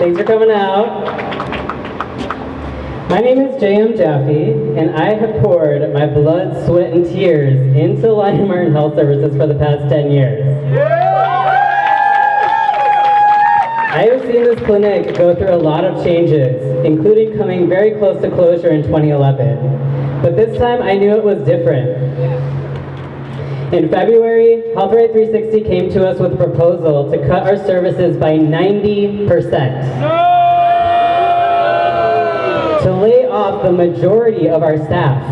Thanks for coming out. My name is Jaffe, and I have poured my blood, sweat, and tears into Lyon-Martin Health Services for the past 10 years. I have seen this clinic go through a lot of changes, including coming very close to closure in 2011. But this time I knew it was different. In February, Health Right 360 came to us with a proposal to cut our services by 90%. To lay off the majority of our staff.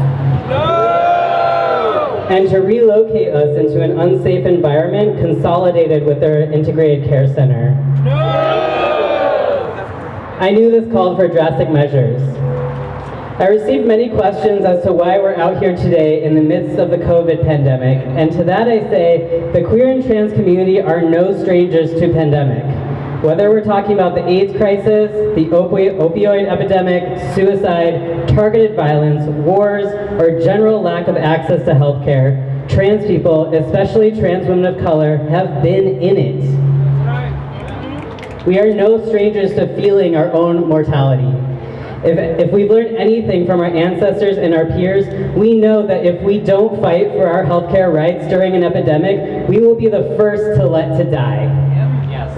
And to relocate us into an unsafe environment consolidated with their integrated care center. I knew this called for drastic measures. I received many questions as to why we're out here today in the midst of the COVID pandemic, and to that I say, the queer and trans community are no strangers to pandemic. Whether we're talking about the AIDS crisis, the opioid epidemic, suicide, targeted violence, wars, or general lack of access to healthcare, trans people, especially trans women of color, have been in it. We are no strangers to feeling our own mortality. If we've learned anything from our ancestors and our peers, we know that if we don't fight for our healthcare rights during an epidemic, we will be the first to die. Yes.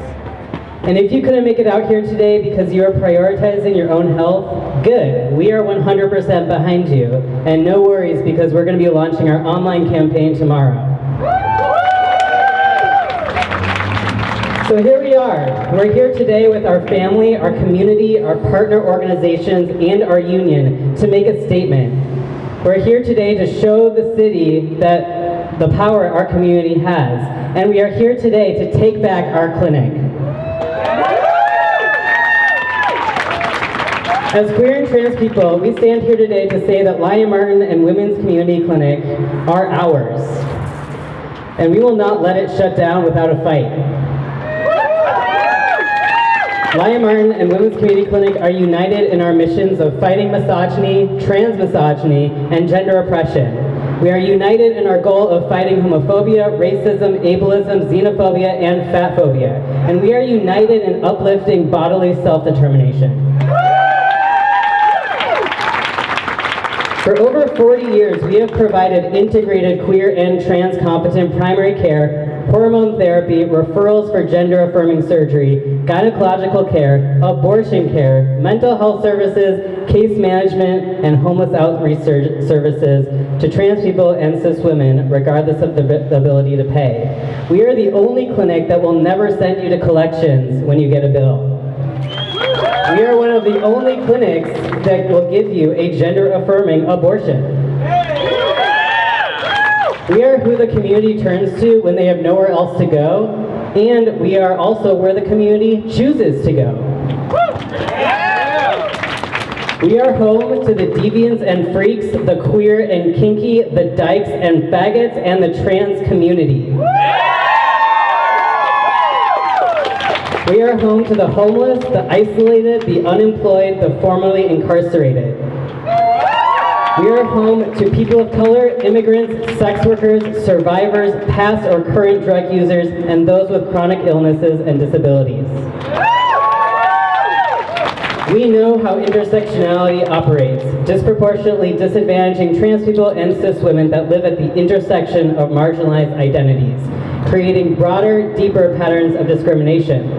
And if you couldn't make it out here today because you are prioritizing your own health, good. We are 100% behind you. And no worries, because we're going to be launching our online campaign tomorrow. So here we are. We're here today with our family, our community, our partner organizations, and our union to make a statement. We're here today to show the city that the power our community has. And we are here today to take back our clinic. As queer and trans people, we stand here today to say that Lyon-Martin and Women's Community Clinic are ours. And we will not let it shut down without a fight. Lyon-Martin and Women's Community Clinic are united in our missions of fighting misogyny, trans misogyny, and gender oppression. We are united in our goal of fighting homophobia, racism, ableism, xenophobia, and fatphobia. And we are united in uplifting bodily self-determination. For over 40 years, we have provided integrated queer and trans competent primary care, hormone therapy, referrals for gender-affirming surgery, gynecological care, abortion care, mental health services, case management, and homeless outreach services to trans people and cis women, regardless of the ability to pay. We are the only clinic that will never send you to collections when you get a bill. We are one of the only clinics that will give you a gender-affirming abortion. We are who the community turns to when they have nowhere else to go, and we are also where the community chooses to go. We are home to the deviants and freaks, the queer and kinky, the dykes and faggots, and the trans community. We are home to the homeless, the isolated, the unemployed, the formerly incarcerated. We are home to people of color, immigrants, sex workers, survivors, past or current drug users, and those with chronic illnesses and disabilities. We know how intersectionality operates, disproportionately disadvantaging trans people and cis women that live at the intersection of marginalized identities, creating broader, deeper patterns of discrimination.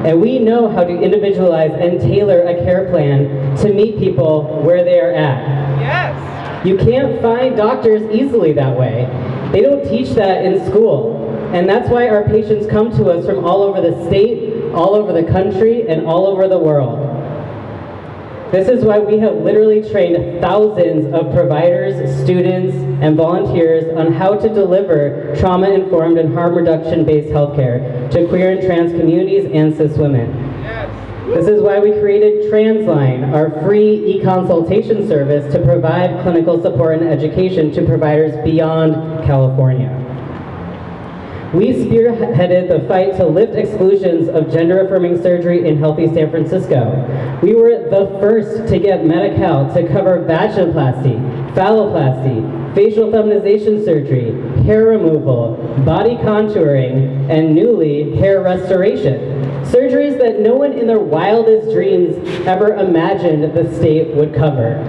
And we know how to individualize and tailor a care plan to meet people where they are at. Yes. You can't find doctors easily that way. They don't teach that in school. And that's why our patients come to us from all over the state, all over the country, and all over the world. This is why we have literally trained thousands of providers, students, and volunteers on how to deliver trauma-informed and harm reduction-based healthcare to queer and trans communities and cis women. Yes. This is why we created TransLine, our free e-consultation service to provide clinical support and education to providers beyond California. We spearheaded the fight to lift exclusions of gender-affirming surgery in healthy San Francisco. We were the first to get Medi-Cal to cover vaginoplasty, phalloplasty, facial feminization surgery, hair removal, body contouring, and newly, hair restoration. Surgeries that no one in their wildest dreams ever imagined the state would cover.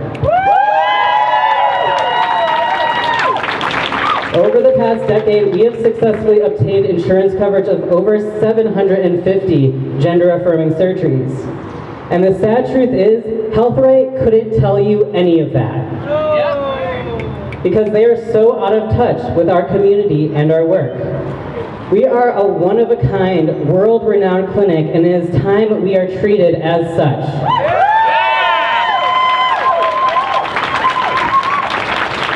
Over the past decade, we have successfully obtained insurance coverage of over 750 gender-affirming surgeries. And the sad truth is, HealthRight couldn't tell you any of that. Because they are so out of touch with our community and our work. We are a one-of-a-kind, world-renowned clinic, and it is time we are treated as such.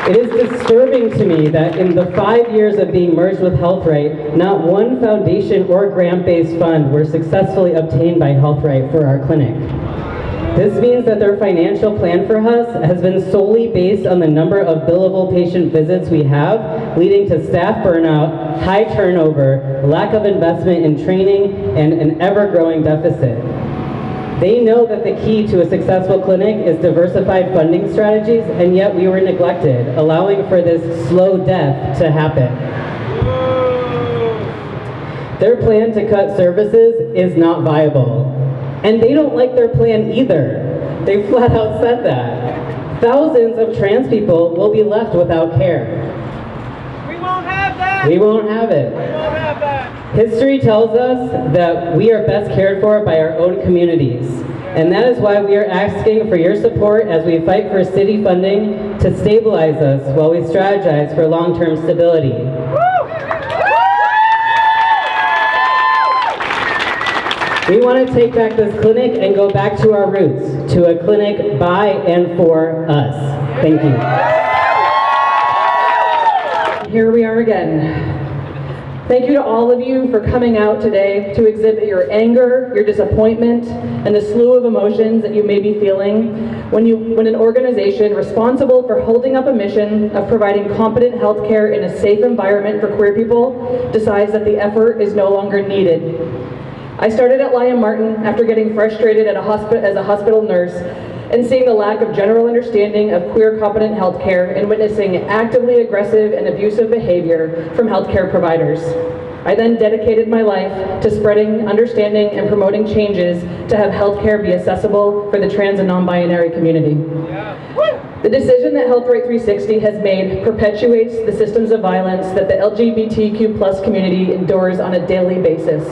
It is disturbing to me that in the 5 years of being merged with HealthRight, not one foundation or grant-based fund were successfully obtained by HealthRight for our clinic. This means that their financial plan for us has been solely based on the number of billable patient visits we have, leading to staff burnout, high turnover, lack of investment in training, and an ever-growing deficit. They know that the key to a successful clinic is diversified funding strategies, and yet we were neglected, allowing for this slow death to happen. Their plan to cut services is not viable. And they don't like their plan either. They flat out said that. Thousands of trans people will be left without care. We won't have that! We won't have it. We won't have that! History tells us that we are best cared for by our own communities. And that is why we are asking for your support as we fight for city funding to stabilize us while we strategize for long-term stability. We want to take back this clinic and go back to our roots, to a clinic by and for us. Thank you. Here we are again. Thank you to all of you for coming out today to exhibit your anger, your disappointment, and the slew of emotions that you may be feeling when an organization responsible for holding up a mission of providing competent health care in a safe environment for queer people decides that the effort is no longer needed. I started at Lyon-Martin after getting frustrated as a hospital nurse and seeing the lack of general understanding of queer competent healthcare and witnessing actively aggressive and abusive behavior from healthcare providers. I then dedicated my life to spreading understanding and promoting changes to have healthcare be accessible for the trans and non-binary community. The decision that HealthRight 360 has made perpetuates the systems of violence that the LGBTQ+ community endures on a daily basis.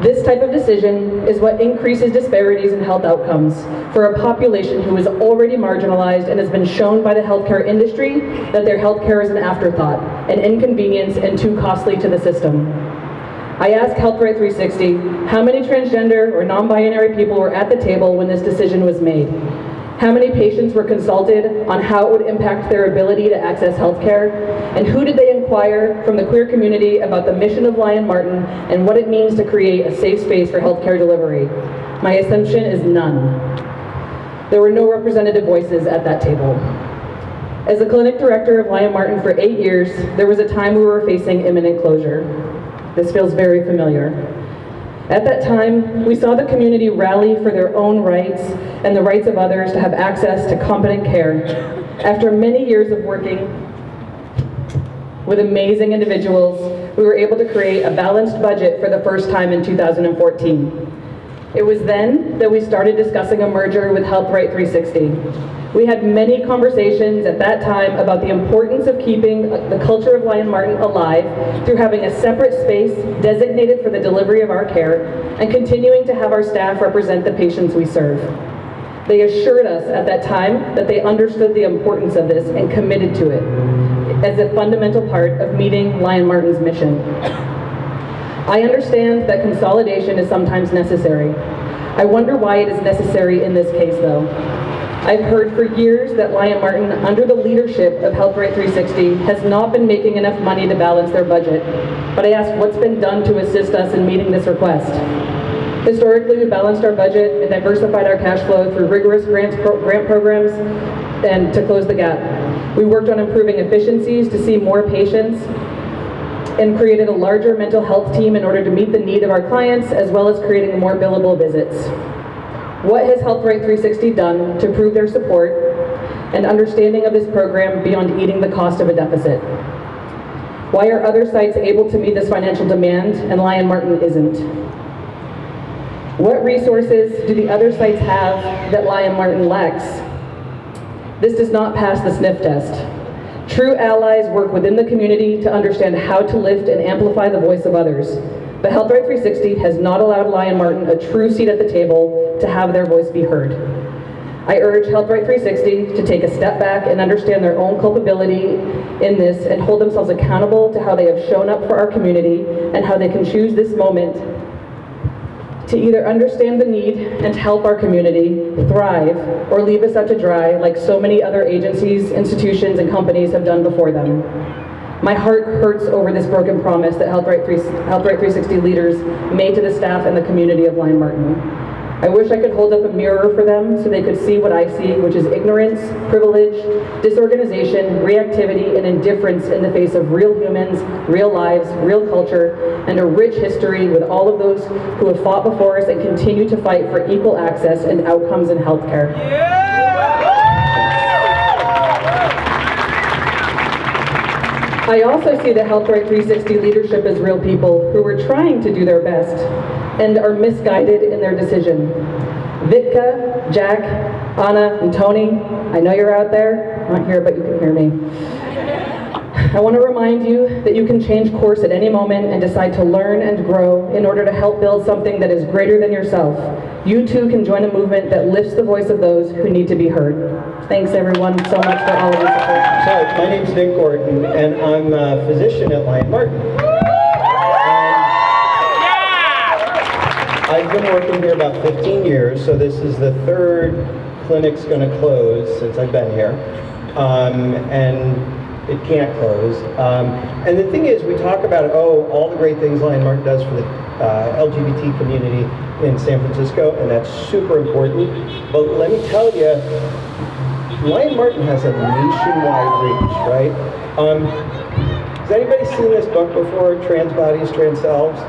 This type of decision is what increases disparities in health outcomes for a population who is already marginalized and has been shown by the healthcare industry that their healthcare is an afterthought, an inconvenience, and too costly to the system. I asked HealthRight 360 how many transgender or non-binary people were at the table when this decision was made. How many patients were consulted on how it would impact their ability to access healthcare? And who did they inquire from the queer community about the mission of Lyon-Martin and what it means to create a safe space for healthcare delivery? My assumption is none. There were no representative voices at that table. As the clinic director of Lyon-Martin for 8 years, there was a time we were facing imminent closure. This feels very familiar. At that time, we saw the community rally for their own rights and the rights of others to have access to competent care. After many years of working with amazing individuals, we were able to create a balanced budget for the first time in 2014. It was then that we started discussing a merger with HealthRight 360. We had many conversations at that time about the importance of keeping the culture of Lyon-Martin alive through having a separate space designated for the delivery of our care and continuing to have our staff represent the patients we serve. They assured us at that time that they understood the importance of this and committed to it as a fundamental part of meeting Lyon-Martin's mission. I understand that consolidation is sometimes necessary. I wonder why it is necessary in this case, though. I've heard for years that Lyon-Martin, under the leadership of HealthRight 360, has not been making enough money to balance their budget. But I ask what's been done to assist us in meeting this request. Historically, we balanced our budget and diversified our cash flow through rigorous grant programs and to close the gap. We worked on improving efficiencies to see more patients and created a larger mental health team in order to meet the need of our clients, as well as creating more billable visits. What has Health Right 360 done to prove their support and understanding of this program beyond eating the cost of a deficit? Why are other sites able to meet this financial demand and Lyon-Martin isn't? What resources do the other sites have that Lyon-Martin lacks? This does not pass the sniff test. True allies work within the community to understand how to lift and amplify the voice of others. But Health Right 360 has not allowed Lyon-Martin a true seat at the table to have their voice be heard. I urge Health Right 360 to take a step back and understand their own culpability in this and hold themselves accountable to how they have shown up for our community and how they can choose this moment to either understand the need and help our community thrive or leave us out to dry like so many other agencies, institutions, and companies have done before them. My heart hurts over this broken promise that Health Right 360 leaders made to the staff and the community of Lyon-Martin. I wish I could hold up a mirror for them so they could see what I see, which is ignorance, privilege, disorganization, reactivity, and indifference in the face of real humans, real lives, real culture, and a rich history with all of those who have fought before us and continue to fight for equal access and outcomes in healthcare. I also see the Health Right 360 leadership as real people who are trying to do their best and are misguided in their decision. Vitka, Jack, Anna, and Tony, I know you're out there. I'm not here, but you can hear me. I want to remind you that you can change course at any moment and decide to learn and grow in order to help build something that is greater than yourself. You too can join a movement that lifts the voice of those who need to be heard. Thanks everyone so much for all of your support. Hi, my name's Gorton, and I'm a physician at Lyon-Martin. I've been working here about 15 years, so this is the third clinic's going to close since I've been here, and it can't close. And the thing is, we talk about, all the great things Lyon-Martin does for the LGBT community in San Francisco, and that's super important. But let me tell you, Lyon-Martin has a nationwide reach, right? Has anybody seen this book before, Trans Bodies, Trans Selves?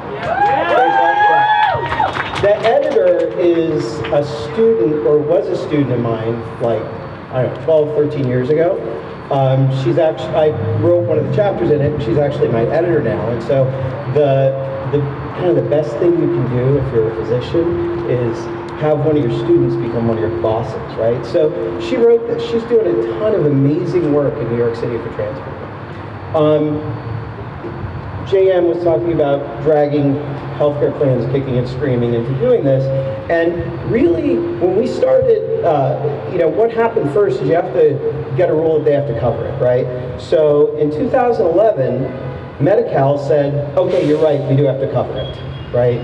The editor is a student, or was a student of mine, like, I don't know, 12, 13 years ago. She's actually, I wrote one of the chapters in it, and she's actually my editor now. And so the kind of the best thing you can do if you're a physician is have one of your students become one of your bosses, right? So she wrote that she's doing a ton of amazing work in New York City for trans people. JM was talking about dragging healthcare plans kicking and screaming into doing this. And really, when we started, what happened first is you have to get a rule that they have to cover it, right? So in 2011, Medi-Cal said, okay, you're right, we do have to cover it, right?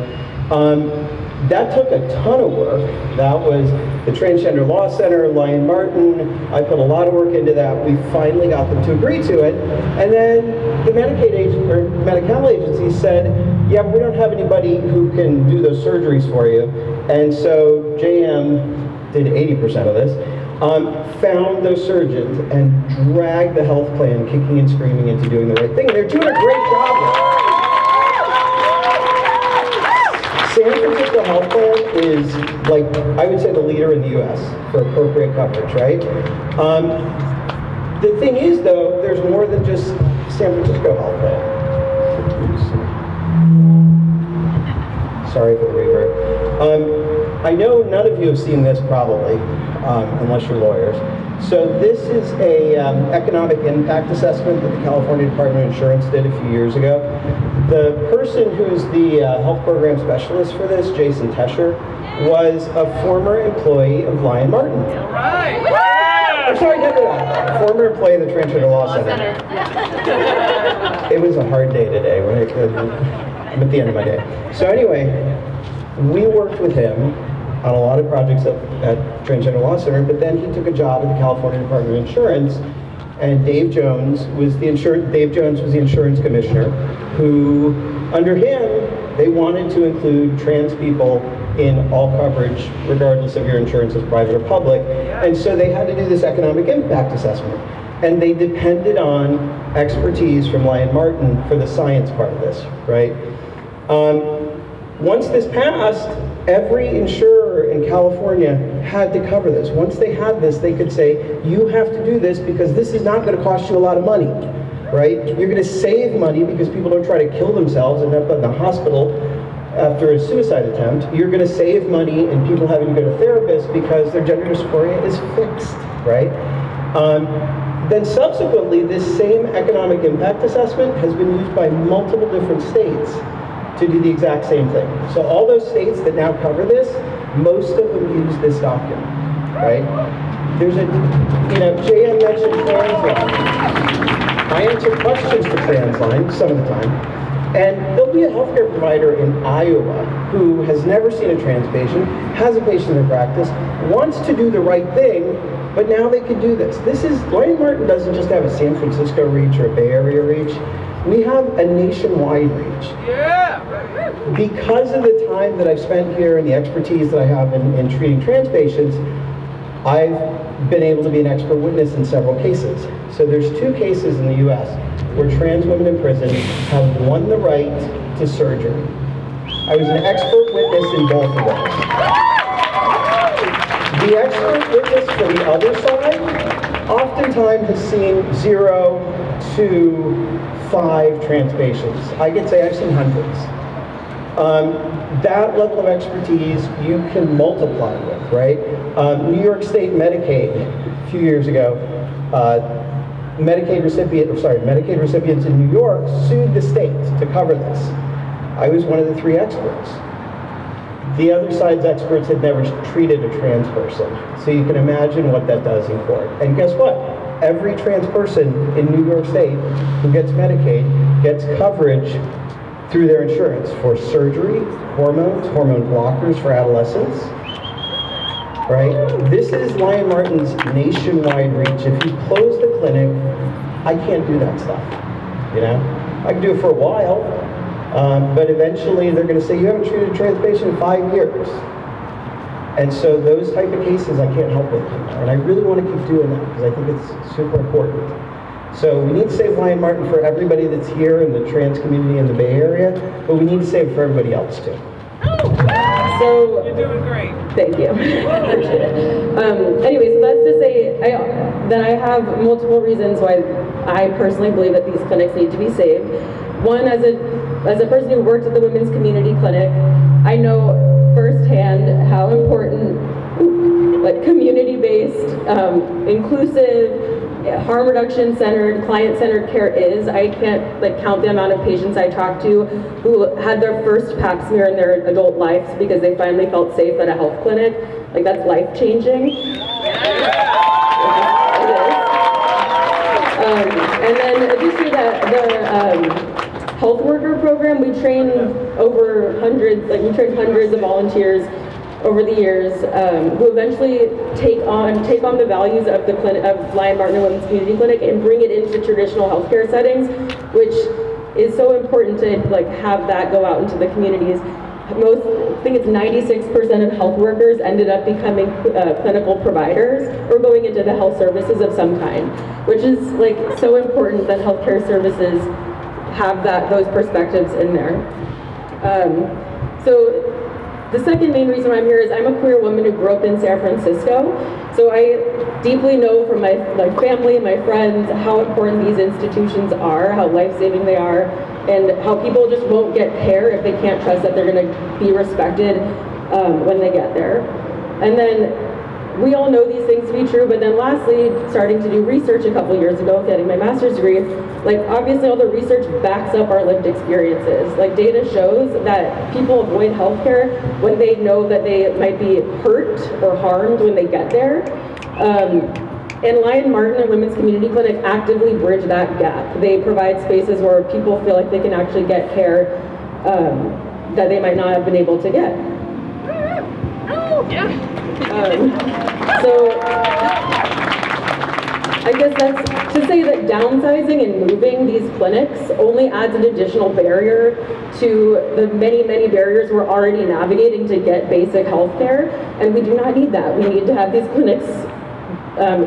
That took a ton of work. That was the Transgender Law Center, Lyon-Martin. I put a lot of work into that. We finally got them to agree to it. And then the Medi-Cal agency said, yeah, but we don't have anybody who can do those surgeries for you. And so JM did 80% of this, found those surgeons and dragged the health plan kicking and screaming into doing the right thing. And they're doing a great job. San Francisco Health Plan is, like, I would say the leader in the U.S. for appropriate coverage, right? The thing is, though, there's more than just San Francisco Health Plan. Sorry for the reverb. I know none of you have seen this probably, unless you're lawyers. So this is a economic impact assessment that the California Department of Insurance did a few years ago. The person who's the health program specialist for this, Jason Tesher, was a former employee of Lyon-Martin. All right. I'm sorry, former employee of the Transgender Law Center. It was a hard day today. I'm at the end of my day. So anyway, we worked with him on a lot of projects at Transgender Law Center, but then he took a job at the California Department of Insurance, and Dave Jones was the insurance commissioner, who, under him, they wanted to include trans people in all coverage, regardless of your insurance is private or public, and so they had to do this economic impact assessment. And they depended on expertise from Lyon-Martin for the science part of this, right? Once this passed, every insurer in California had to cover this. Once they had this, they could say, you have to do this because this is not going to cost you a lot of money, right? You're going to save money because people don't try to kill themselves and end up in the hospital after a suicide attempt. You're going to save money in people having to go to therapists because their gender dysphoria is fixed, right? Then subsequently, this same economic impact assessment has been used by multiple different states to do the exact same thing. So all those states that now cover this, most of them use this document, right? There's a, JM mentioned Transline. I answer questions for Transline some of the time, and there'll be a healthcare provider in Iowa who has never seen a trans patient, has a patient in practice, wants to do the right thing, but now they can do this. Lyon-Martin doesn't just have a San Francisco reach or a Bay Area reach. We have a nationwide reach. Yeah! Because of the time that I've spent here and the expertise that I have in treating trans patients, I've been able to be an expert witness in several cases. So there's 2 cases in the US where trans women in prison have won the right to surgery. I was an expert witness in both of those. The expert witness for the other side oftentimes has seen 0 to 5 trans patients. I could say I've seen hundreds. That level of expertise you can multiply with, right? New York State Medicaid, a few years ago, Medicaid recipients in New York sued the state to cover this. I was one of the 3 experts. The other side's experts had never treated a trans person, so you can imagine what that does in court. And guess what? Every trans person in New York State who gets Medicaid gets coverage through their insurance for surgery, hormones, hormone blockers for adolescents, right? This is Lyon-Martin's nationwide reach. If you close the clinic, I can't do that stuff, I can do it for a while, but eventually they're going to say, you haven't treated a trans patient in 5 years. And so those type of cases I can't help with anymore. And I really want to keep doing that because I think it's super important. So we need to save Lyon-Martin for everybody that's here in the trans community in the Bay Area, but we need to save it for everybody else too. So, You're doing great. thank you. Appreciate it. Anyway, so that's to say that I have multiple reasons why I personally believe that these clinics need to be saved. One, as a person who worked at the Women's Community Clinic, I know firsthand how important community-based, inclusive, harm reduction centered, client-centered care is. I can't count the amount of patients I talked to who had their first pap smear in their adult lives because they finally felt safe at a health clinic. That's life-changing. And then additionally, the health worker program, we train over hundreds, we train hundreds of volunteers over the years who eventually take on the values of the clinic, of Lyon-Martin and Women's Community Clinic, and bring it into traditional healthcare settings, which is so important to have that go out into the communities. I think it's 96% of health workers ended up becoming clinical providers or going into the health services of some kind, which is so important that healthcare services have those perspectives in there. So the second main reason why I'm here is I'm a queer woman who grew up in San Francisco. So I deeply know from my family and my friends how important these institutions are, how life-saving they are, and how people just won't get care if they can't trust that they're going to be respected when they get there. And then we all know these things to be true, but then lastly, starting to do research a couple years ago, getting my master's degree, obviously all the research backs up our lived experiences. Data shows that people avoid healthcare when they know that they might be hurt or harmed when they get there. And Lyon-Martin and Women's Community Clinic actively bridge that gap. They provide spaces where people feel like they can actually get care that they might not have been able to get. So I guess that's to say that downsizing and moving these clinics only adds an additional barrier to the many, many barriers we're already navigating to get basic health care, and we do not need that. We need to have these clinics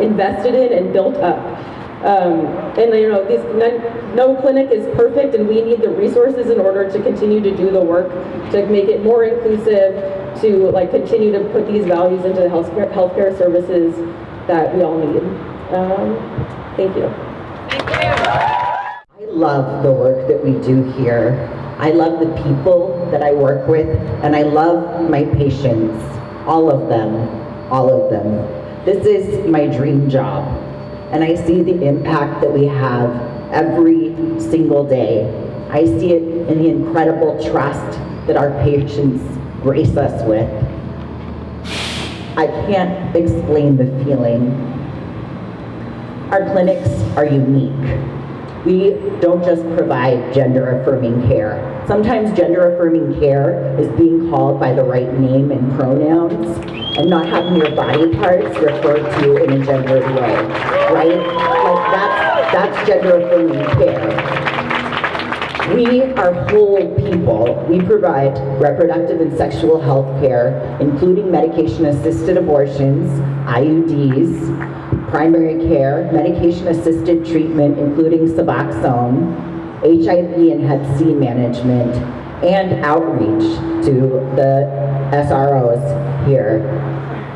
invested in and built up. And you know, no clinic is perfect, and we need the resources in order to continue to do the work, to make it more inclusive, to like continue to put these values into the healthcare services that we all need. Thank you. I love the work that we do here. I love the people that I work with, and I love my patients, all of them, all of them. This is my dream job, and I see the impact that we have every single day. I see it in the incredible trust that our patients grace us with. I can't explain the feeling. Our clinics are unique. We don't just provide gender-affirming care. Sometimes gender-affirming care is being called by the right name and pronouns and not having your body parts referred to in a gendered way, right? Like that's gender-affirming care. We are whole people. We provide reproductive and sexual health care, including medication-assisted abortions, IUDs, primary care, medication-assisted treatment, including Suboxone, HIV and Hep C management, and outreach to the SROs here,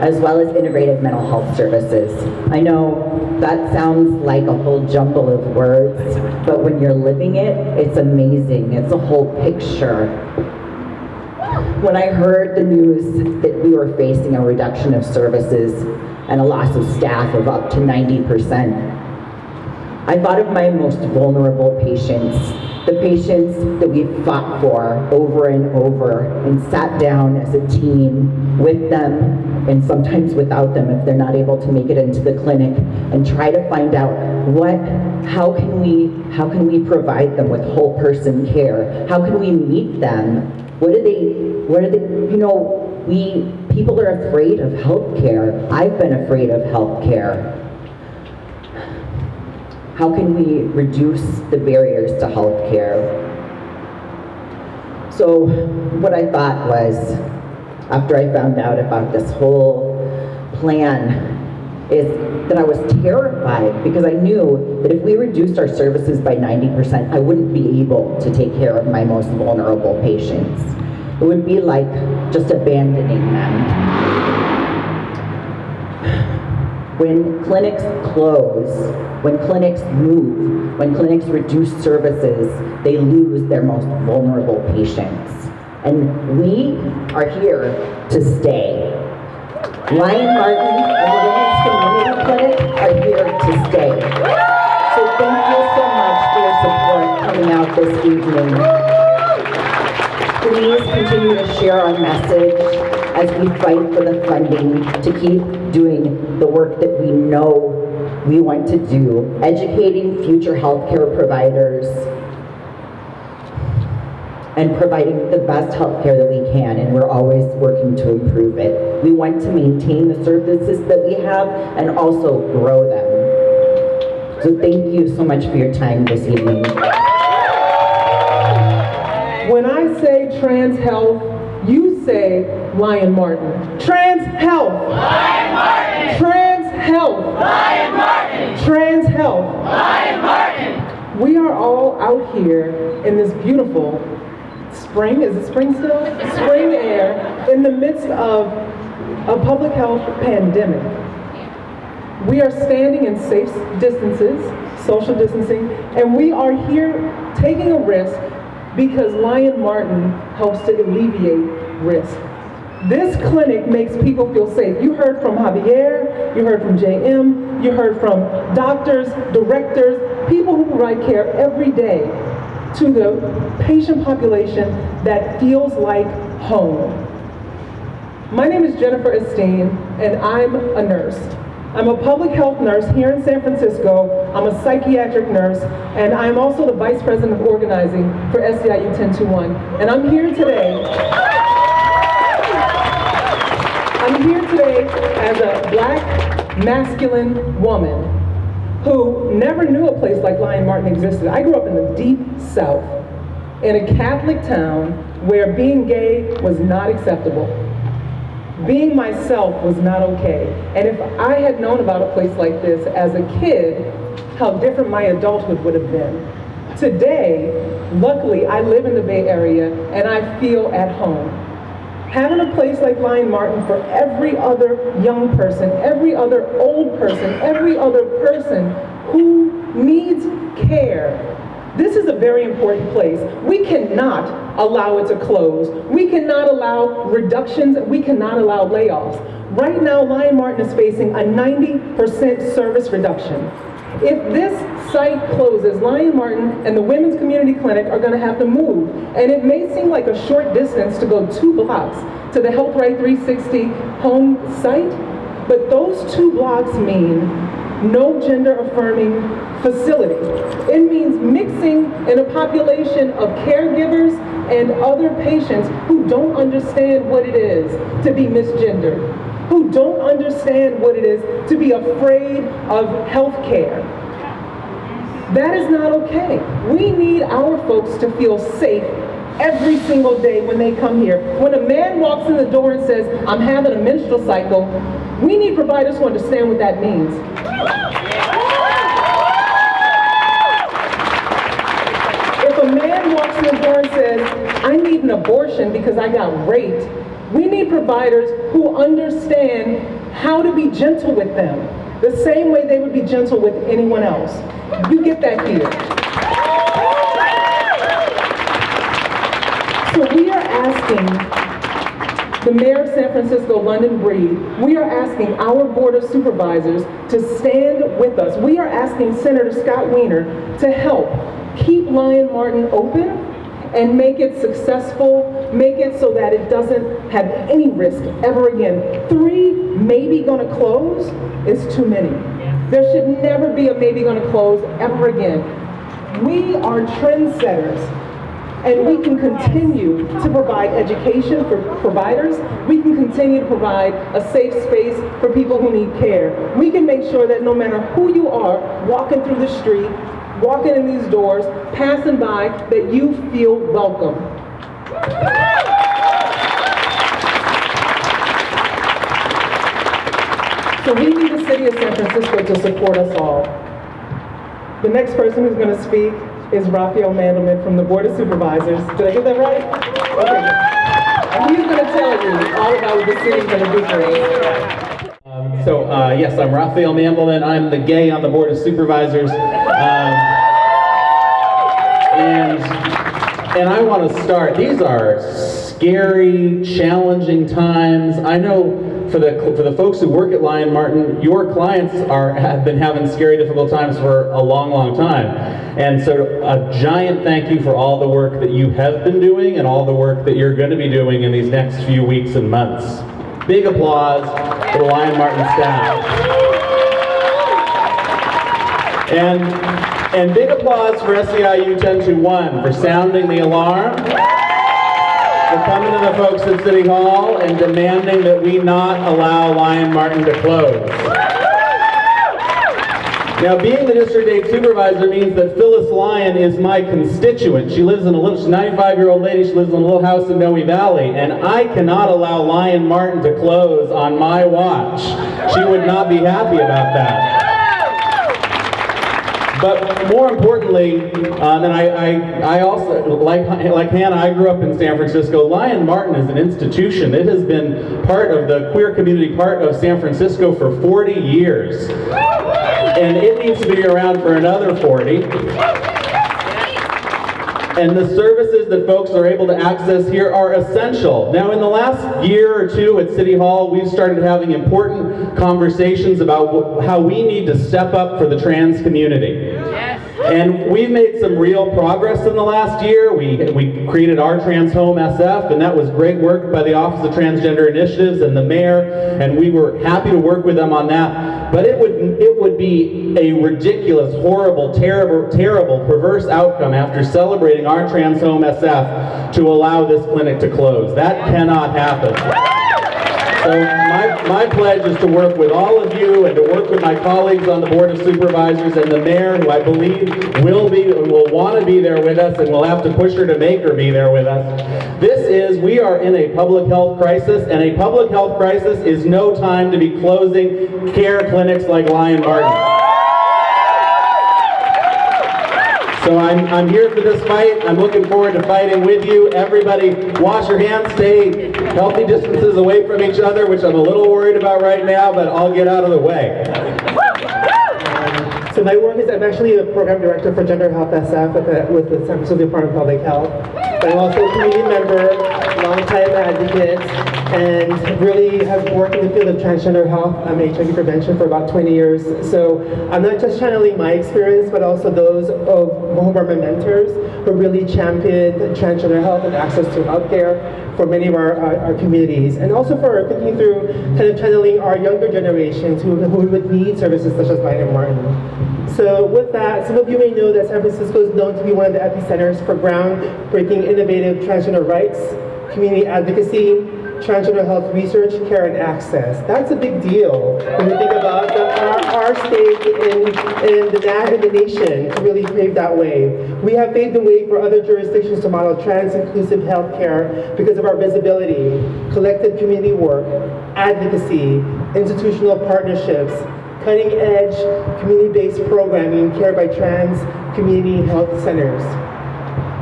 as well as integrated mental health services. I know that sounds like a whole jumble of words, but when you're living it, it's amazing. It's a whole picture. When I heard the news that we were facing a reduction of services and a loss of staff of up to 90%, I thought of my most vulnerable patients, the patients that we fought for over and over and sat down as a team with them and sometimes without them if they're not able to make it into the clinic, and try to find out how can we provide them with whole person care? How can we meet them? What are they, you know, people are afraid of healthcare. I've been afraid of healthcare. How can we reduce the barriers to healthcare? So what I thought was, after I found out about this whole plan, is that I was terrified, because I knew that if we reduced our services by 90%, I wouldn't be able to take care of my most vulnerable patients. It would be like just abandoning them. When clinics close, when clinics move, when clinics reduce services, they lose their most vulnerable patients. And we are here to stay. Lyon-Martin and the Women's Community Clinic are here to stay. So thank you so much for your support coming out this evening. Please continue to share our message as we fight for the funding to keep doing the work that we know we want to do, educating future healthcare providers and providing the best healthcare that we can, and we're always working to improve it. We want to maintain the services that we have and also grow them. So thank you so much for your time this evening. When I say trans health, you say Lyon-Martin. Trans health. Lyon-Martin. Trans health. Lyon-Martin. Trans health. Lyon-Martin. We are all out here in this beautiful spring, is it spring still? Spring air, in the midst of a public health pandemic. We are standing in safe distances, social distancing, and we are here taking a risk because Lyon-Martin helps to alleviate risk. This clinic makes people feel safe. You heard from Javier, you heard from JM, you heard from doctors, directors, people who provide care every day to the patient population that feels like home. My name is Jennifer Esteen, and I'm a nurse. I'm a public health nurse here in San Francisco. I'm a psychiatric nurse, and I'm also the Vice President of Organizing for SEIU 1021. And I'm here today as a Black, masculine woman who never knew a place like Lyon-Martin existed. I grew up in the deep South, in a Catholic town where being gay was not acceptable. Being myself was not okay. And if I had known about a place like this as a kid, how different my adulthood would have been. Today, luckily, I live in the Bay Area and I feel at home. Having a place like Lyon-Martin for every other young person, every other old person, every other person who needs care. This is a very important place. We cannot allow it to close. We cannot allow reductions. We cannot allow layoffs. Right now, Lyon-Martin is facing a 90% service reduction. If this site closes, Lyon-Martin and the Women's Community Clinic are going to have to move. And it may seem like a short distance to go 2 blocks to the Health Right 360 home site, but those 2 blocks mean no gender-affirming facility. It means mixing in a population of caregivers and other patients who don't understand what it is to be misgendered, who don't understand what it is to be afraid of health care. That is not okay. We need our folks to feel safe every single day when they come here. When a man walks in the door and says, I'm having a menstrual cycle, we need providers who understand what that means. If a man walks in the door and says, I need an abortion because I got raped, we need providers who understand how to be gentle with them, the same way they would be gentle with anyone else. You get that here. So we are asking the Mayor of San Francisco, London Breed, we are asking our Board of Supervisors to stand with us. We are asking Senator Scott Wiener to help keep Lyon-Martin open and make it successful, make it so that it doesn't have any risk ever again. 3 maybe gonna close is too many. There should never be a maybe gonna close ever again. We are trendsetters, and we can continue to provide education for providers. We can continue to provide a safe space for people who need care. We can make sure that no matter who you are, walking through the street, walking in these doors, passing by, that you feel welcome. So we need the city of San Francisco to support us all. The next person who's going to speak is Rafael Mandelman from the Board of Supervisors. Did I get that right? Okay. And he's going to tell you all about what the city's going to do for us. Yes, I'm Rafael Mandelman. I'm the gay on the Board of Supervisors. And I want to start. These are scary, challenging times. I know for the folks who work at Lyon-Martin, your clients have been having scary, difficult times for a long, long time. And so a giant thank you for all the work that you have been doing and all the work that you're going to be doing in these next few weeks and months. Big applause for the Lyon-Martin staff. And big applause for SEIU 1021 for sounding the alarm, for coming to the folks at City Hall and demanding that we not allow Lyon-Martin to close. Now, being the District 8 Supervisor means that Phyllis Lyon is my constituent. She lives in she's a 95-year-old lady, she lives in a little house in Noe Valley, and I cannot allow Lyon-Martin to close on my watch. She would not be happy about that. But more importantly, and I also, like Hannah, I grew up in San Francisco. Lyon-Martin is an institution. It has been part of the queer community, part of San Francisco for 40 years. And it needs to be around for another 40. And the services that folks are able to access here are essential. Now, in the last year or two at City Hall, we've started having important conversations about how we need to step up for the trans community. And we've made some real progress in the last year. We created our Trans Home SF, and that was great work by the Office of Transgender Initiatives and the mayor, and we were happy to work with them on that. But it would be a ridiculous, horrible, terrible, perverse outcome after celebrating our Trans Home SF to allow this clinic to close. That cannot happen. So my pledge is to work with all of you and to work with my colleagues on the Board of Supervisors and the mayor, who I believe will want to be there with us, and we'll have to push her to make her be there with us. We are in a public health crisis, and a public health crisis is no time to be closing care clinics like Lyon-Martin. So I'm here for this fight. I'm looking forward to fighting with you. Everybody, wash your hands, stay healthy distances away from each other, which I'm a little worried about right now, but I'll get out of the way. So my work is, I'm actually a program director for Gender Health SF with the San Francisco Department of Public Health. I'm also a community member, longtime advocate, and really have worked in the field of transgender health, HIV prevention for about 20 years. So I'm not just channeling my experience, but also those of whom are my mentors who really championed transgender health and access to healthcare for many of our communities, and also for thinking through kind of channeling our younger generations who would need services such as Lyon-Martin. So with that, some of you may know that San Francisco is known to be one of the epicenters for groundbreaking innovative transgender rights, community advocacy, transgender health research, care, and access. That's a big deal when we think about our state in the nation to really pave that way. We have paved the way for other jurisdictions to model trans-inclusive healthcare because of our visibility, collective community work, advocacy, institutional partnerships, cutting-edge community-based programming, care by trans community health centers.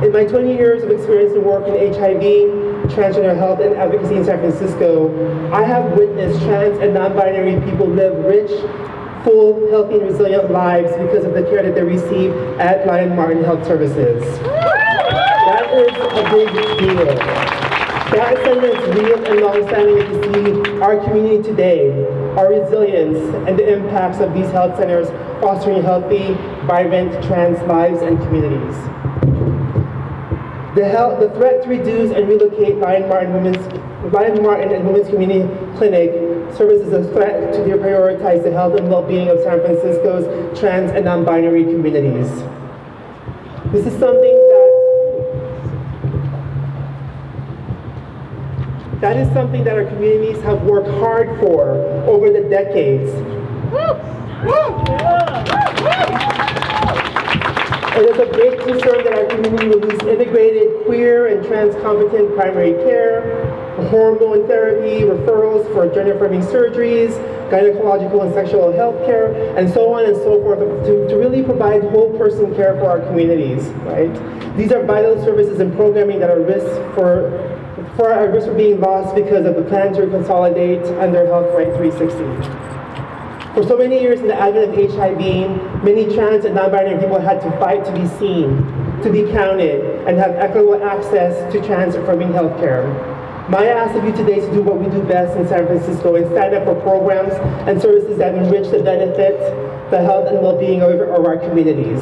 In my 20 years of experience in work in HIV, transgender health, and advocacy in San Francisco, I have witnessed trans and non-binary people live rich, full, healthy, and resilient lives because of the care that they receive at Lyon-Martin Health Services. That is a big deal. That sentiment is real and long-standing to see our community today, our resilience, and the impacts of these health centers fostering healthy, vibrant trans lives and communities. The threat to reduce and relocate Lyon-Martin and Women's Community Clinic serves as a threat to prioritize the health and well-being of San Francisco's trans and non-binary communities. This is something that our communities have worked hard for over the decades. It is a great concern that our community will lose integrated, queer, and trans-competent primary care, hormone therapy, referrals for gender-affirming surgeries, gynecological and sexual health care, and so on and so forth, to really provide whole-person care for our communities, right? These are vital services and programming that are at risk for being lost because of the plan to consolidate under Health Right 360. For so many years in the advent of HIV, many trans and non-binary people had to fight to be seen, to be counted, and have equitable access to trans-affirming health care. My ask of you today is to do what we do best in San Francisco and stand up for programs and services that enrich the benefits, the health and well-being of our communities.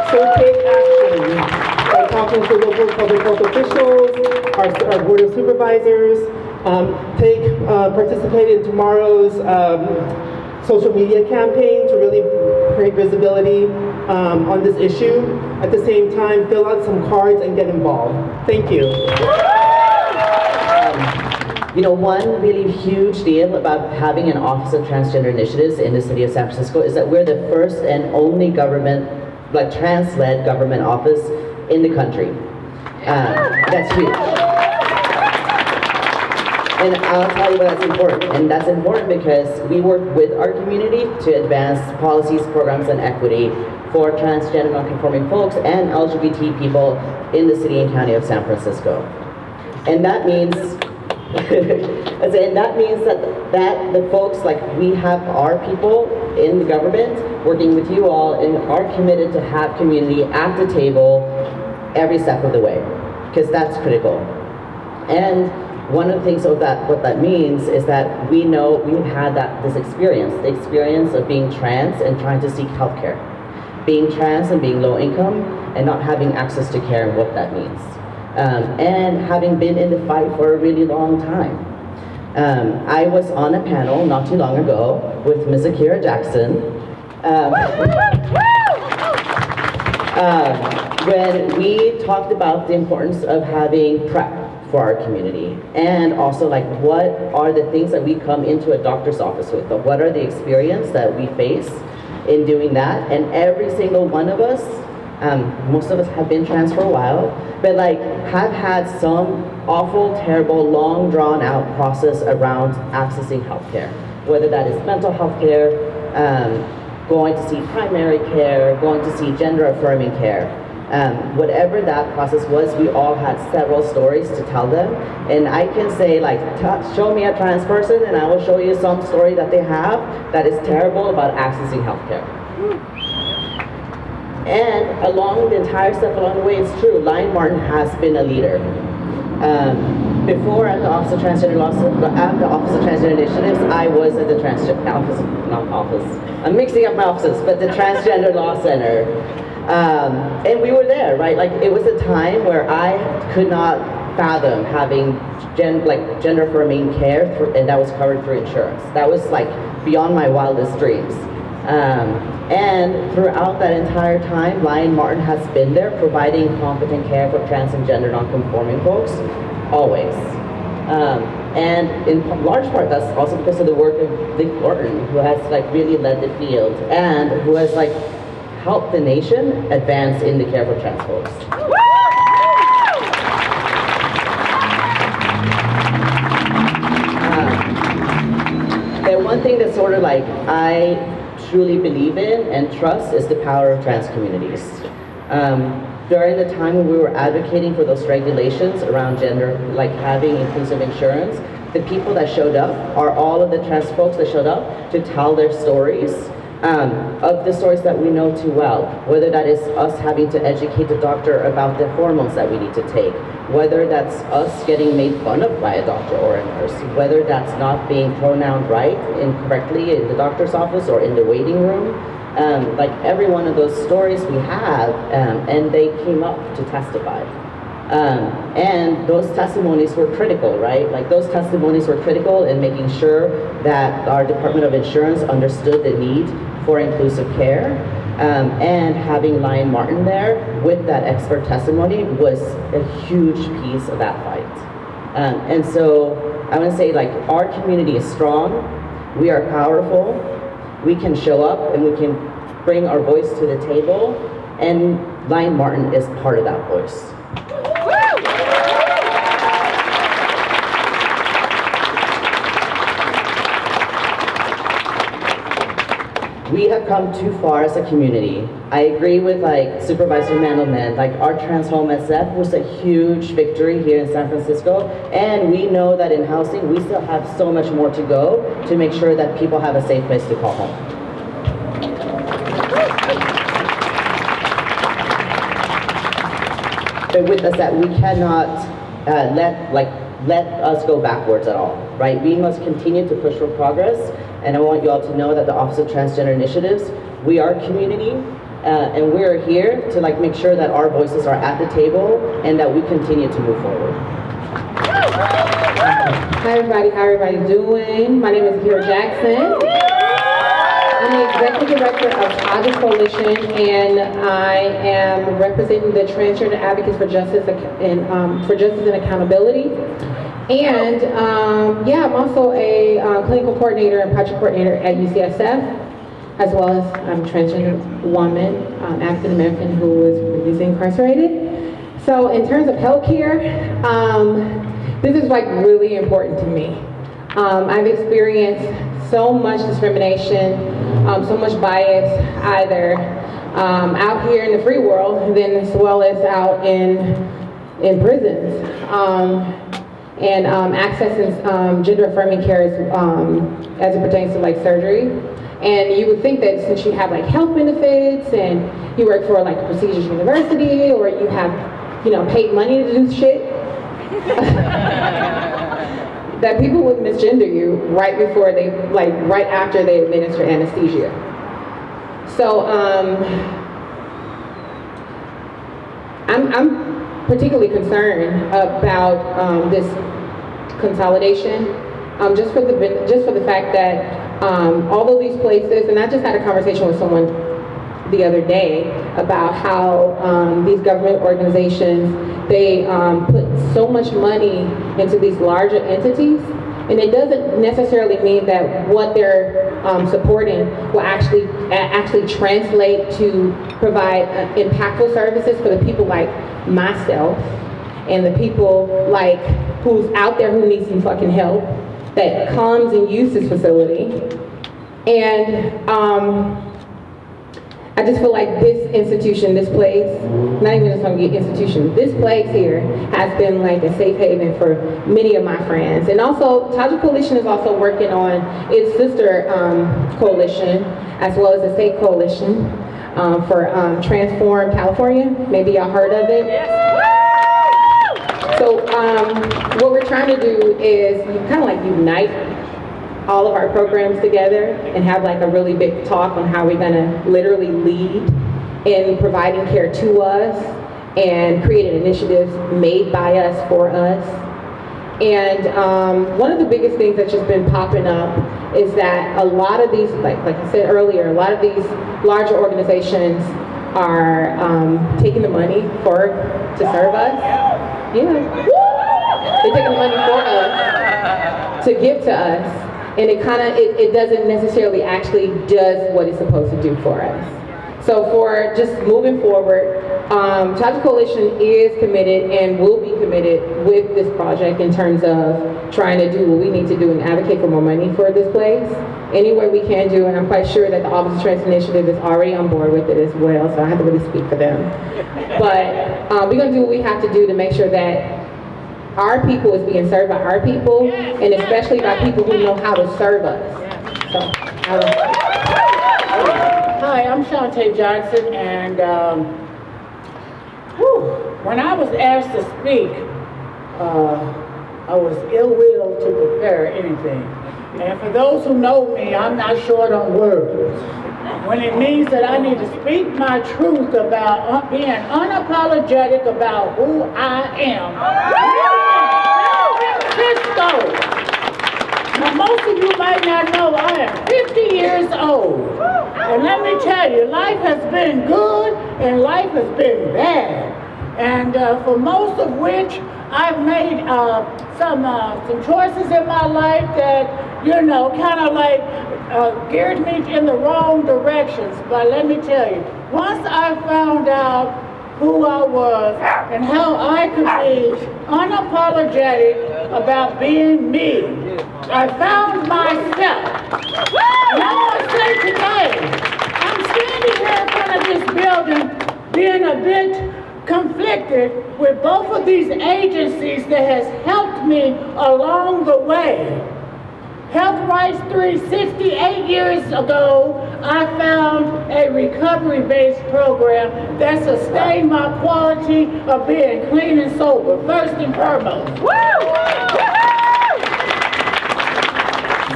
So take action by talking to local public health officials, our Board of Supervisors, participate in tomorrow's social media campaign to really create visibility on this issue. At the same time, fill out some cards and get involved. Thank you. One really huge deal about having an Office of Transgender Initiatives in the city of San Francisco is that we're the first and only trans-led government office in the country. That's huge. And I'll tell you why that's important. And that's important because we work with our community to advance policies, programs, and equity for transgender non-conforming folks and LGBT people in the city and county of San Francisco. And that means, that the folks, we have our people in the government working with you all and are committed to have community at the table every step of the way, because that's critical. And one of the things of that, what that means is that we know we've had the experience of being trans and trying to seek healthcare, being trans and being low income and not having access to care and what that means, and having been in the fight for a really long time. I was on a panel not too long ago with Ms. Akira Jackson when we talked about the importance of having for our community, and also like what are the things that we come into a doctor's office with, but what are the experience that we face in doing that. And every single one of us, most of us have been trans for a while, but like have had some awful, terrible, long drawn out process around accessing healthcare, whether that is mental health care, going to see primary care, going to see gender affirming care. Whatever that process was, we all had several stories to tell them. And I can say, like, show me a trans person and I will show you some story that they have that is terrible about accessing healthcare. And along the entire step along the way, it's true, Lyon-Martin has been a leader. Before at the Office of Transgender Initiatives, I was at the I'm mixing up my offices, but the Transgender Law Center. And we were there, right? Like, it was a time where I could not fathom having gender affirming care, and that was covered through insurance. That was like beyond my wildest dreams. And throughout that entire time, Lyon-Martin has been there providing competent care for trans and gender non-conforming folks, always. And in large part, that's also because of the work of Gorton, who has like really led the field and who has like helped the nation advance in the care for trans folks. And one thing that sort of like I truly believe in and trust is the power of trans communities. During the time when we were advocating for those regulations around gender, like having inclusive insurance, the people that showed up are all of the trans folks that showed up to tell their stories, of the stories that we know too well, whether that is us having to educate the doctor about the hormones that we need to take, whether that's us getting made fun of by a doctor or a nurse, whether that's not being pronounced right incorrectly in the doctor's office or in the waiting room. Like every one of those stories we have, and they came up to testify. And those testimonies were critical, right? Like those testimonies were critical in making sure that our Department of Insurance understood the need for inclusive care. And having Lyon-Martin there with that expert testimony was a huge piece of that fight. And so I want to say, like, our community is strong, we are powerful, we can show up and we can bring our voice to the table, and Lyon-Martin is part of that voice. We have come too far as a community. I agree with like Supervisor Mandelman, like our trans home SF was a huge victory here in San Francisco, and we know that in housing we still have so much more to go to make sure that people have a safe place to call home. But with us that we cannot let us go backwards at all, right? We must continue to push for progress, and I want you all to know that the Office of Transgender Initiatives, we are community, and we're here to like make sure that our voices are at the table and that we continue to move forward. Hi everybody, how everybody doing? My name is Akira Jackson. I'm the Executive Director of TAJA Coalition, and I am representing the Transgender Advocates for Justice and Accountability. And yeah, I'm also a clinical coordinator and project coordinator at UCSF, as well as I'm a transgender woman, African American who is previously incarcerated. So in terms of healthcare, this is like really important to me. I've experienced so much discrimination, so much bias, either out here in the free world, and then as well as out in prisons. And accessing gender affirming care as it pertains to like surgery. And you would think that since you have like health benefits and you work for like a prestigious university, or you have, you know, paid money to do shit, that people would misgender you right before they, like right after they administer anesthesia. So I'm particularly concerned about this consolidation, just for the fact that all of these places, and I just had a conversation with someone the other day about how these government organizations, they put so much money into these larger entities, and it doesn't necessarily mean that what they're supporting will actually translate to provide impactful services for the people like myself and the people like who's out there who needs some fucking help, that comes and uses this facility. And I just feel like this institution, this place, not even just some institution, this place here has been like a safe haven for many of my friends. And also, TAJA Coalition is also working on its sister coalition, as well as the state coalition for Transform California. Maybe y'all heard of it. So what we're trying to do is kind of like unite all of our programs together and have like a really big talk on how we're gonna literally lead in providing care to us and creating initiatives made by us for us. And one of the biggest things that's just been popping up is that a lot of these, like I said earlier, a lot of these larger organizations are taking the money to serve us. Yeah. They're taking the money for us to give to us. And it doesn't necessarily actually does what it's supposed to do for us. So for just moving forward, TAJA Coalition is committed and will be committed with this project in terms of trying to do what we need to do and advocate for more money for this place. Any way we can do, and I'm quite sure that the Office of Trans Initiative is already on board with it as well, so I have to really speak for them. But we're gonna do what we have to do to make sure that our people is being served by our people, and especially by people who know how to serve us. So, Hi, I'm Shantae Johnson, and when I was asked to speak, I was ill-willed to prepare anything. And for those who know me, I'm not short on words. When it means that I need to speak my truth about being unapologetic about who I am. Now, most of you might not know I am 50 years old. And let me tell you, life has been good and life has been bad. And for most of which, I've made some choices in my life that, you know, kind of like geared me in the wrong directions. But let me tell you, once I found out who I was and how I could be unapologetic about being me, I found myself. Now I say today, I'm standing here in front of this building being a bit conflicted with both of these agencies that has helped me along the way. Health Rights 360, 8 years ago, I found a recovery-based program that sustained my quality of being clean and sober, first and foremost.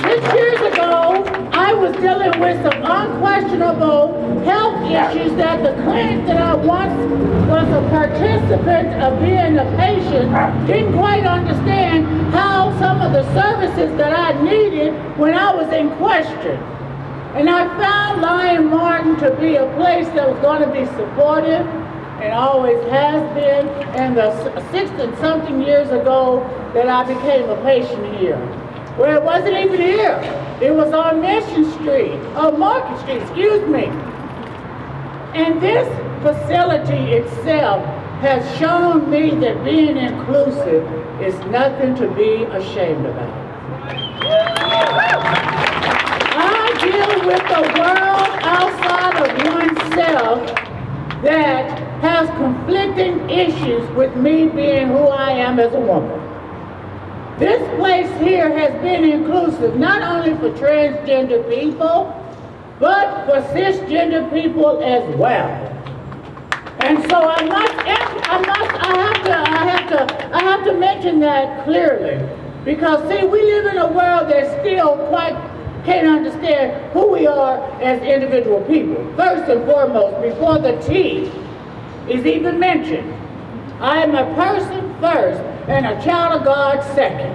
6 years ago, I was dealing with some unquestionable health issues that the clinic that I once was a participant of being a patient didn't quite understand how some of the services that I needed when I was in question. And I found Lyon-Martin to be a place that was going to be supportive and always has been. And the 60-something years ago that I became a patient here. Well, it wasn't even here. It was on Market Street, excuse me. And this facility itself has shown me that being inclusive is nothing to be ashamed about. I deal with the world outside of oneself that has conflicting issues with me being who I am as a woman. This place here has been inclusive not only for transgender people, but for cisgender people as well. And so I have to mention that clearly, because see, we live in a world that still quite can't understand who we are as individual people. First and foremost, before the T is even mentioned, I am a person first and a child of God second.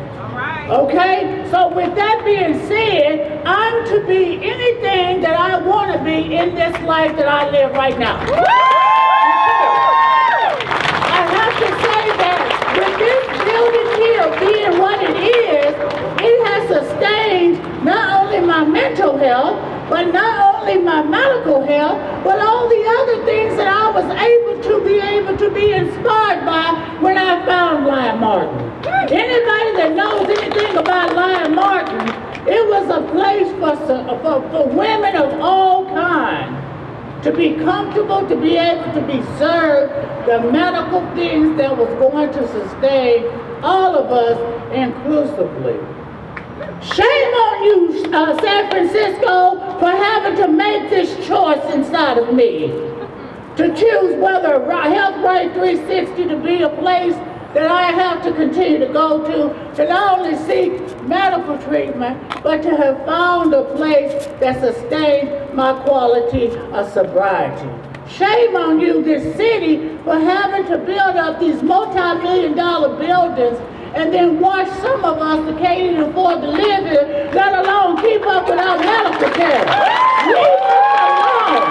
Okay? So with that being said, I'm to be anything that I want to be in this life that I live right now. I have to say that with this building here being what it is, it has sustained not only my mental health, but not only my medical health, but all the other things that I was able to be inspired by when I found Lyon-Martin. Anybody that knows anything about Lyon-Martin, it was a place for women of all kinds to be comfortable, to be able to be served the medical things that was going to sustain all of us inclusively. Shame on you, San Francisco, for having to make this choice inside of me. To choose whether Health Right 360 to be a place that I have to continue to go to not only seek medical treatment, but to have found a place that sustains my quality of sobriety. Shame on you, this city, for having to build up these multi-million-dollar buildings and then watch some of us that can't even afford to live here, let alone keep up with our medical care. Leave us alone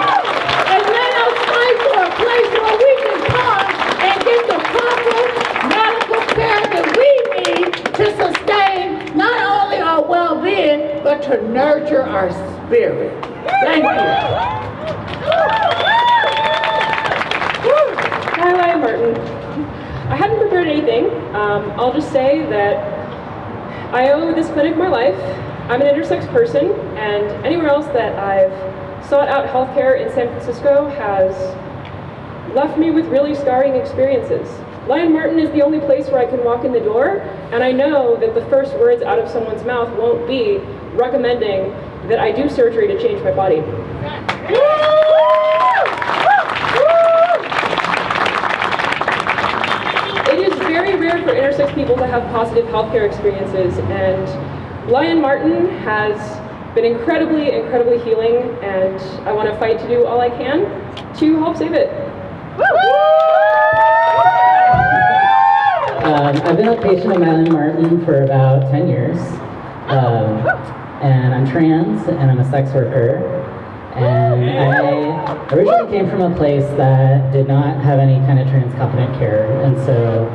and let us fight for a place where we can come and get the proper medical care that we need to sustain not only our well-being, but to nurture our spirit. Thank you. Hi, Lyon-Martin. I hadn't prepared anything. I'll just say that I owe this clinic my life. I'm an intersex person, and anywhere else that I've sought out healthcare in San Francisco has left me with really scarring experiences. Lyon-Martin is the only place where I can walk in the door, and I know that the first words out of someone's mouth won't be recommending that I do surgery to change my body. It is very rare for intersex people to have positive healthcare experiences, and Lyon-Martin has been incredibly, incredibly healing, and I want to fight to do all I can to help save it. I've been a patient of Lyon-Martin for about 10 years, and I'm trans, and I'm a sex worker, and I originally came from a place that did not have any kind of trans competent care, and so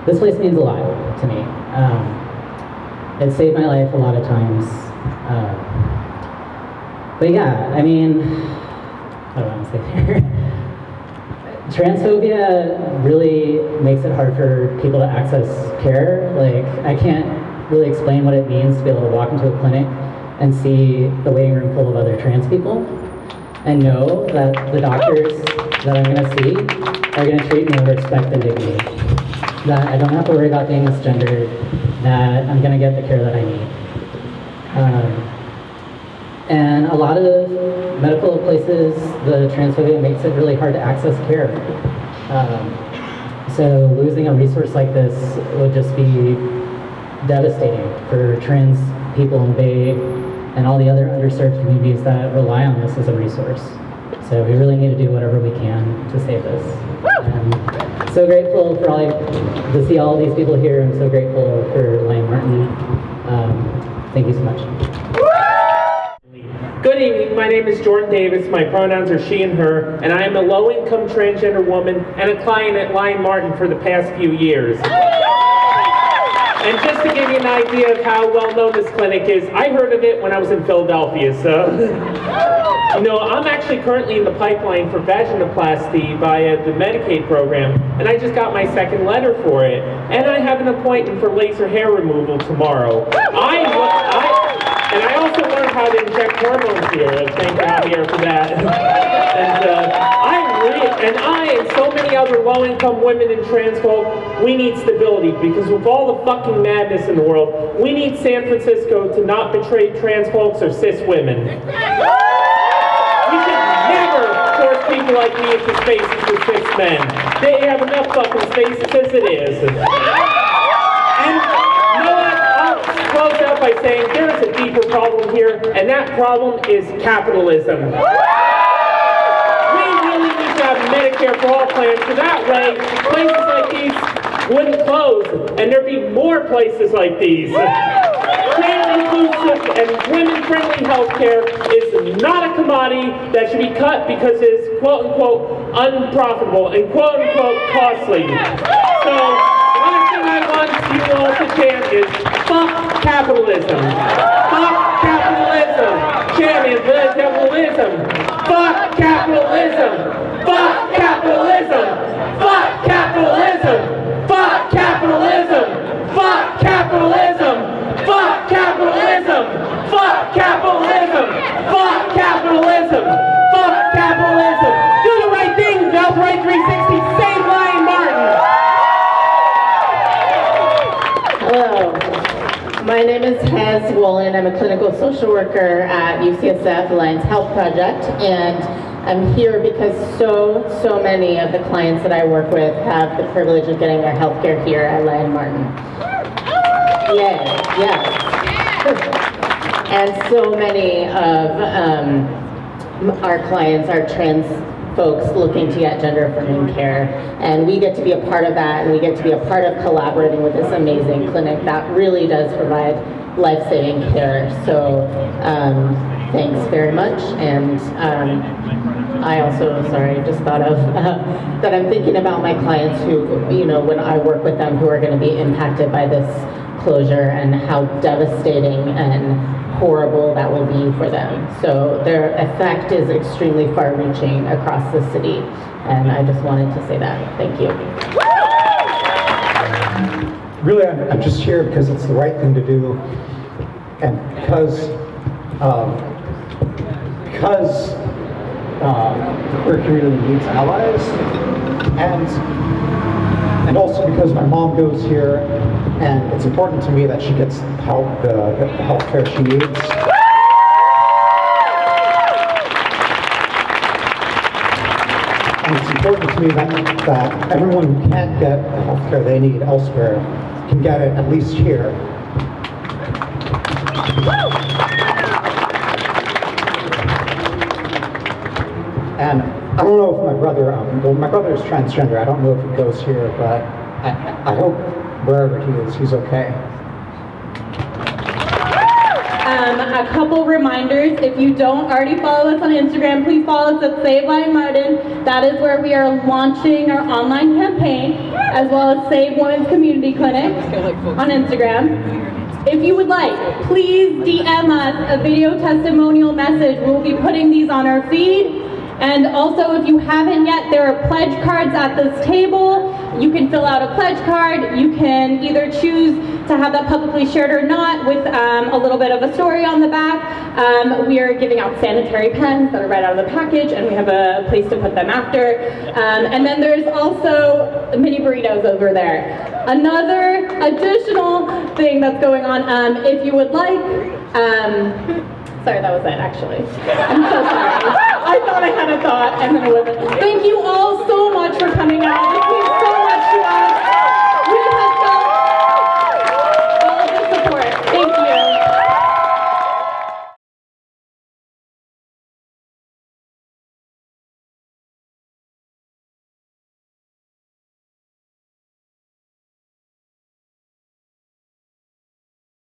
this place means a lot to me. It saved my life a lot of times. But yeah, I mean, what do I want to say here? Transphobia really makes it hard for people to access care. Like, I can't really explain what it means to be able to walk into a clinic and see the waiting room full of other trans people and know that the doctors that I'm going to see are going to treat me with respect and dignity. That I don't have to worry about being misgendered, that I'm going to get the care that I need. And a lot of medical places, the transphobia makes it really hard to access care. So losing a resource like this would just be devastating for trans people in Bay and all the other underserved communities that rely on this as a resource. So we really need to do whatever we can to save this. And so grateful for to see all these people here. I'm so grateful for Lyon-Martin. Thank you so much. Good evening, my name is Jordan Davis, my pronouns are she and her, and I am a low-income transgender woman and a client at Lyon-Martin for the past few years. And just to give you an idea of how well-known this clinic is, I heard of it when I was in Philadelphia, so... You know, I'm actually currently in the pipeline for vaginoplasty via the Medicaid program, and I just got my second letter for it. And I have an appointment for laser hair removal tomorrow. And I also learned how to inject hormones here. Thank Javier for that. And I and so many other low-income women and trans folk, we need stability, because with all the fucking madness in the world, we need San Francisco to not betray trans folks or cis women. We should never force people like me into spaces with cis men. They have enough fucking spaces as it is. And you know what? I'll close out by saying there is a deeper problem here, and that problem is capitalism. We really need to have Medicare for all plans, so that way, places like these wouldn't close, and there'd be more places like these. Trans-inclusive and women-friendly healthcare is not a commodity that should be cut because it's quote-unquote unprofitable and quote-unquote costly. So, one thing I want you all to chant is, fuck capitalism. Fuck capitalism. Champion capitalism. Fuck capitalism. Fuck capitalism. Fuck capitalism. Fuck capitalism. Fuck capitalism. Fuck capitalism. Fuck capitalism. Fuck capitalism. Fuck capitalism. Do the right thing. Health Right 360. Save Lyon-Martin. Hello, my name is Hez Wolin. I'm a clinical social worker at UCSF Alliance Health Project, and I'm here because so many of the clients that I work with have the privilege of getting their health care here at Lyon-Martin. Yes. And so many of our clients are trans folks looking to get gender-affirming care, and we get to be a part of that, and we get to be a part of collaborating with this amazing clinic that really does provide life-saving care. So thanks very much, and I also, just thought of that I'm thinking about my clients who, when I work with them, who are going to be impacted by this closure and how devastating and horrible that will be for them. So their effect is extremely far-reaching across the city, and I just wanted to say that. Thank you. Really, I'm just here because it's the right thing to do, and because the queer community needs allies, and also because my mom goes here, and it's important to me that she gets help, the health care she needs. And it's important to me that everyone who can't get the health care they need elsewhere can get it at least here. And I don't know if my brother, my brother is transgender. I don't know if he goes here, but I hope wherever he is, he's okay. A couple reminders. If you don't already follow us on Instagram, please follow us at Save Lyon-Martin. That is where we are launching our online campaign, as well as Save Women's Community Clinic on Instagram. If you would like, please DM us a video testimonial message. We'll be putting these on our feed. And also, if you haven't yet, there are pledge cards at this table. You can fill out a pledge card. You can either choose to have that publicly shared or not, with a little bit of a story on the back. We are giving out sanitary pens that are right out of the package, and we have a place to put them after. And then there's also mini burritos over there. Another additional thing that's going on, if you would like, sorry, that was it, actually. I'm so sorry. I thought I had a thought, and then it wasn't. Thank you all so much for coming out. It means so much.